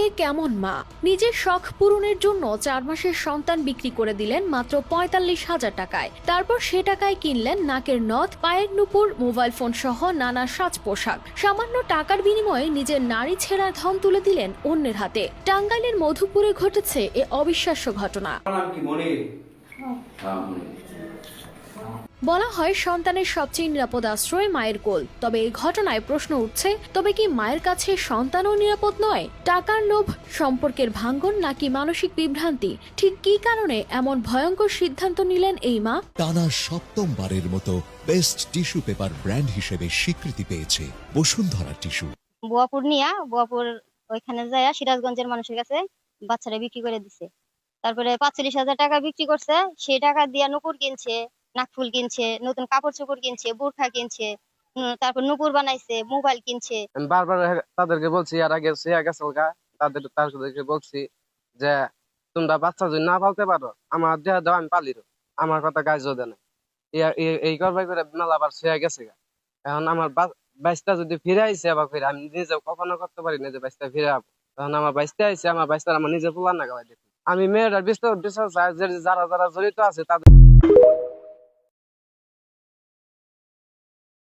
এ কেমন মা? নিজের শখ পূরণের জন্য 4 মাসের সন্তান বিক্রি করে দিলেন মাত্র 45,000 টাকায়। তারপর সে টাকায় কিনলেন নাকের নথ, পায়ের নুপুর, মোবাইল ফোন সহ নানা সাজ পোশাক। সামান্য টাকার বিনিময়ে নিজের নারী ছেঁড়া ধন তুলে দিলেন অন্যের হাতে। টাঙ্গাইলের মধুপুরে ঘটেছে এ অবিশ্বাস্য ঘটনা। বলা হয় সন্তানের সবচেয়ে নিরাপদ আশ্রয় মায়ের কোল। তবে এই ঘটনায় প্রশ্ন উঠছে, তবে কি মায়ের কাছে সন্তানও নিরাপদ নয়? টাকার লোভ, সম্পর্কের ভাঙ্গন নাকি মানসিক বিভ্রান্তি? ঠিক কী কারণে এমন ভয়ঙ্কর সিদ্ধান্ত নিলেন এই মা? টানা সপ্তমবারের মতো বেস্ট টিস্যু পেপার ব্র্যান্ড হিসেবে স্বীকৃতি পেয়েছে বসুন্ধরা টিস্যু। বুয়াপুর ওইখানে যায় সিরাজগঞ্জের মানুষের কাছে বাচ্চারা বিক্রি করে দিছে। তারপরে 45,000 টাকা বিক্রি করছে। সেই টাকা দিয়ে নুপুর কিনছে, নাকফুল কিনছে, নতুন কাপড় চোপড় কিনছে, বোরখা কিনছে, তারপর নুপুর বানাইছে, মোবাইল কিনছে। আমি বারবার তাদেরকে বলছি, আর আগে তাদেরকে বলছি যে তোমরা বাচ্চা যদি না পালতে পারো আমার দেহ দাও, আমি পালির। আমার কথা গায়ে দেয় না। এই করবাই করে মেলা আবার শেয়া গেছে গা। এখন আমার বাইশটা যদি ফিরে আইসে আবার ফিরে, আমি নিজেও কখনো করতে পারি না যে বাইশটা ফিরে আবো। তখন আমার বাইশটা আইসে, আমার বাইশটা আমার নিজে পোলা না গাওয়াই দেখি। আমি মেয়েটার বিশ্বাস যারা যারা জড়িত আছে তাদের